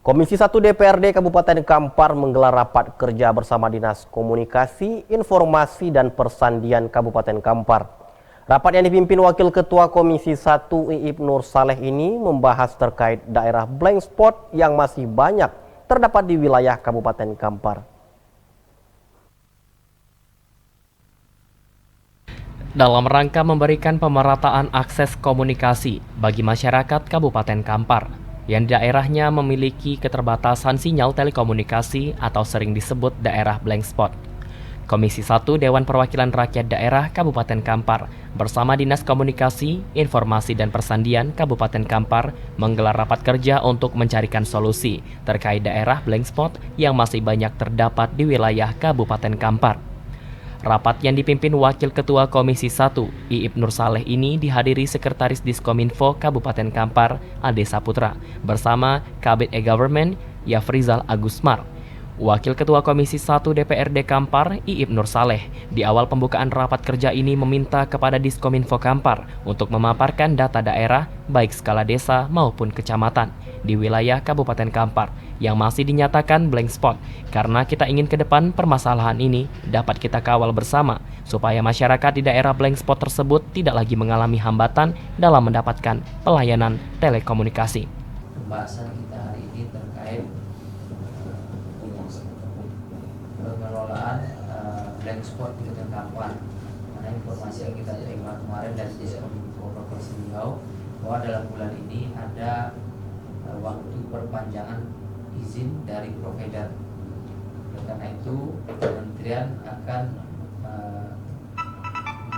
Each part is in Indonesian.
Komisi 1 DPRD Kabupaten Kampar menggelar rapat kerja bersama Dinas Komunikasi, Informasi dan Persandian Kabupaten Kampar. Rapat yang dipimpin Wakil Ketua Komisi 1 Iip Nur Saleh ini membahas terkait daerah blank spot yang masih banyak terdapat di wilayah Kabupaten Kampar. Dalam rangka memberikan pemerataan akses komunikasi bagi masyarakat Kabupaten Kampar yang di daerahnya memiliki keterbatasan sinyal telekomunikasi atau sering disebut daerah blank spot. Komisi 1 Dewan Perwakilan Rakyat Daerah Kabupaten Kampar bersama Dinas Komunikasi, Informasi dan Persandian Kabupaten Kampar menggelar rapat kerja untuk mencarikan solusi terkait daerah blank spot yang masih banyak terdapat di wilayah Kabupaten Kampar. Rapat yang dipimpin Wakil Ketua Komisi 1, Iip Nur Saleh ini dihadiri Sekretaris Diskominfo Kabupaten Kampar, Ade Saputra, bersama Kabid E-Government, Yafrizal Agusmar. Wakil Ketua Komisi 1 DPRD Kampar, Iip Nur Saleh, di awal pembukaan rapat kerja ini meminta kepada Diskominfo Kampar untuk memaparkan data daerah, baik skala desa maupun kecamatan, di wilayah Kabupaten Kampar, yang masih dinyatakan blank spot, karena kita ingin ke depan permasalahan ini dapat kita kawal bersama, supaya masyarakat di daerah blank spot tersebut tidak lagi mengalami hambatan dalam mendapatkan pelayanan telekomunikasi. Pembahasan kita hari ini terkait pengelolaan blank spot di Kabupaten Kampar. Karena informasi yang kita terima kemarin dari Diskominfo Provinsi Riau bahwa dalam bulan ini ada waktu perpanjangan izin dari provider. Karena itu kementerian akan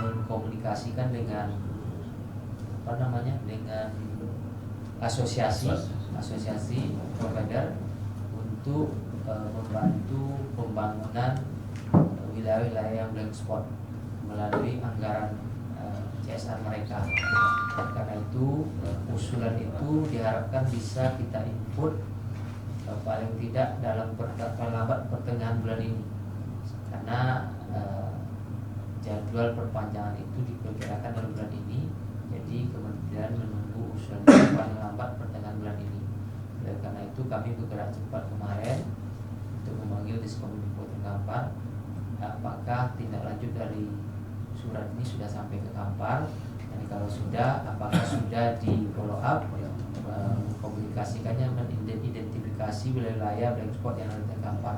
mengkomunikasikan dengan dengan asosiasi provider untuk membantu pembangunan wilayah-wilayah yang blank spot melalui anggaran CSR mereka. Karena itu usulan itu diharapkan bisa kita input paling tidak dalam lambat pertengahan bulan ini, karena jadwal perpanjangan itu diperkirakan dalam bulan ini. Jadi kementerian menunggu usulan paling lambat pertengahan bulan ini. Dan karena itu kami bergerak cepat kemarin untuk memanggil Diskominfo Kampar, apakah tindak lanjut dari surat ini sudah sampai ke Kampar, dan kalau sudah, apakah sudah di follow up, mengkomunikasikannya, mengidentifikasi wilayah blank spot yang ada di Kampar.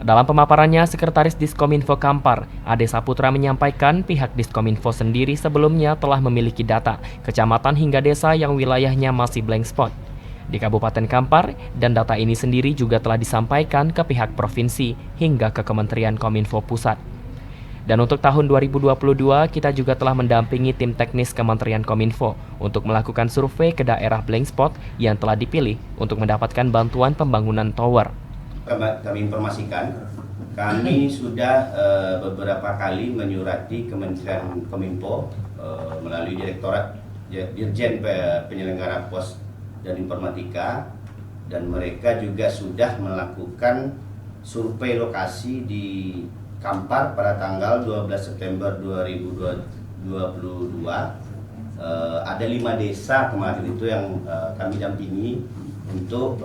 Dalam pemaparannya, Sekretaris Diskominfo Kampar, Ade Saputra menyampaikan pihak Diskominfo sendiri sebelumnya telah memiliki data kecamatan hingga desa yang wilayahnya masih blank spot di Kabupaten Kampar, dan data ini sendiri juga telah disampaikan ke pihak provinsi hingga ke Kementerian Kominfo Pusat. Dan untuk tahun 2022, kita juga telah mendampingi tim teknis Kementerian Kominfo untuk melakukan survei ke daerah blank spot yang telah dipilih untuk mendapatkan bantuan pembangunan tower. Kami informasikan, kami sudah beberapa kali menyurati Kementerian Kominfo melalui Direktorat Dirjen Penyelenggara Pos dan Informatika, dan mereka juga sudah melakukan survei lokasi di Kampar pada tanggal 12 September 2022. Ada 5 desa kemarin itu yang kami dampingi untuk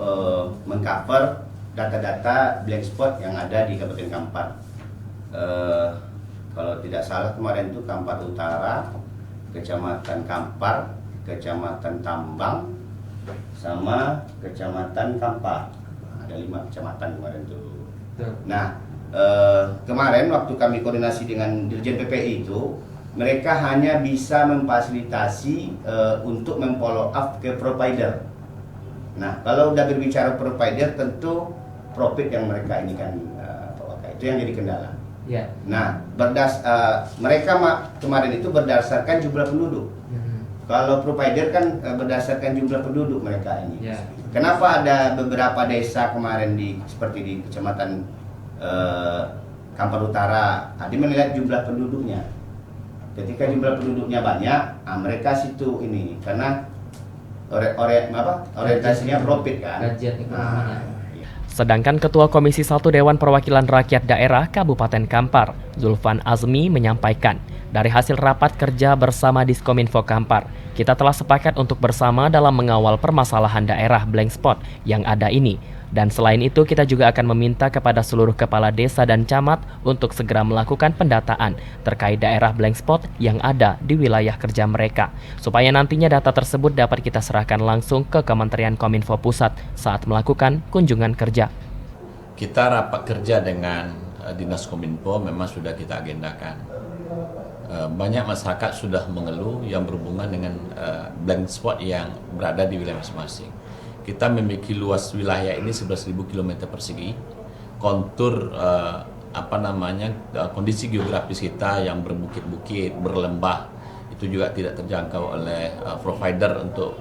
mengcover data-data blank spot yang ada di Kabupaten Kampar. Kalau tidak salah kemarin itu Kampar Utara, Kecamatan Kampar, Kecamatan Tambang, sama Kecamatan Kampar. Ada 5 kecamatan kemarin itu. Nah, kemarin waktu kami koordinasi dengan Dirjen PPI itu, mereka hanya bisa memfasilitasi untuk memfollow up ke provider. Nah, kalau udah berbicara provider, tentu profit yang mereka ini kan itu yang jadi kendala. Ya. Nah, mereka kemarin itu berdasarkan jumlah penduduk. Kalau provider kan berdasarkan jumlah penduduk mereka ini. Ya. Kenapa ada beberapa desa kemarin seperti di Kecamatan Kampar Utara, dia menilai jumlah penduduknya. Ketika jumlah penduduknya banyak, mereka situ ini karena orientasinya profit kan. Kajian ekonominya. Sedangkan Ketua Komisi 1 Dewan Perwakilan Rakyat Daerah Kabupaten Kampar, Zulfan Azmi menyampaikan, dari hasil rapat kerja bersama Diskominfo Kampar, kita telah sepakat untuk bersama dalam mengawal permasalahan daerah blank spot yang ada ini. Dan selain itu, kita juga akan meminta kepada seluruh kepala desa dan camat untuk segera melakukan pendataan terkait daerah blank spot yang ada di wilayah kerja mereka, supaya nantinya data tersebut dapat kita serahkan langsung ke Kementerian Kominfo Pusat saat melakukan kunjungan kerja. Kita rapat kerja dengan Dinas Kominfo memang sudah kita agendakan. Banyak masyarakat sudah mengeluh yang berhubungan dengan blank spot yang berada di wilayah masing-masing. Kita memiliki luas wilayah ini 11.000 km persegi. Kontur kondisi geografis kita yang berbukit-bukit, berlembah, itu juga tidak terjangkau oleh provider untuk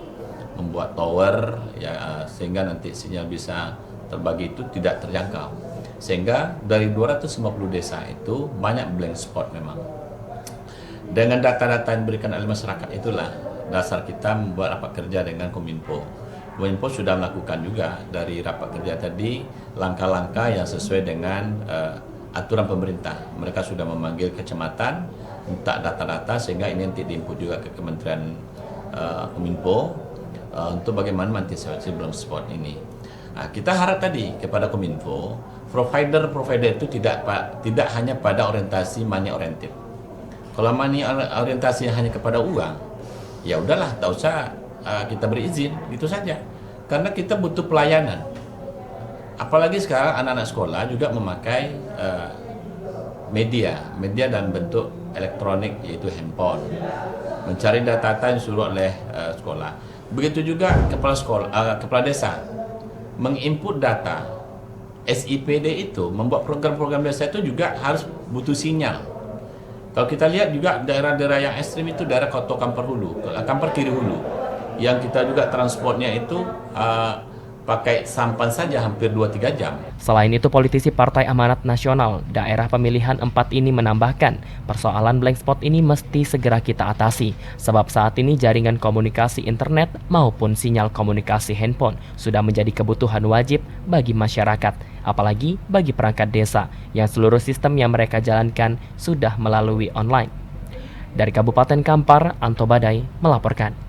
membuat tower ya, sehingga nanti sinyal bisa terbagi itu tidak terjangkau. Sehingga dari 250 desa itu banyak blank spot memang. Dengan data-data yang diberikan oleh masyarakat itulah dasar kita membuat rapat kerja dengan Kominfo. Kominfo sudah melakukan juga dari rapat kerja tadi langkah-langkah yang sesuai dengan aturan pemerintah. Mereka sudah memanggil kecamatan, minta data-data sehingga ini nanti diinput juga ke Kementerian Kominfo untuk bagaimana mengantisipasi blank spot ini. Nah, kita harap tadi kepada Kominfo, provider itu tidak hanya pada orientasi money oriented. Kalau money orientasi hanya kepada uang, ya udahlah, tak usah kita berizin, gitu saja. Karena kita butuh pelayanan. Apalagi sekarang anak-anak sekolah juga memakai media dalam bentuk elektronik, yaitu handphone. Mencari data-data yang disuruh oleh sekolah. Begitu juga kepala desa menginput data. SIPD itu membuat program-program desa itu juga harus butuh sinyal. Kalau kita lihat juga daerah-daerah yang ekstrim itu daerah Koto Kampar Hulu, Kampar Kiri Hulu, yang kita juga transportnya itu pakai sampan saja hampir 2-3 jam. Selain itu, politisi Partai Amanat Nasional daerah pemilihan 4 ini menambahkan, persoalan blank spot ini mesti segera kita atasi, sebab saat ini jaringan komunikasi internet maupun sinyal komunikasi handphone sudah menjadi kebutuhan wajib bagi masyarakat, apalagi bagi perangkat desa yang seluruh sistem yang mereka jalankan sudah melalui online. Dari Kabupaten Kampar, Anto Badai melaporkan.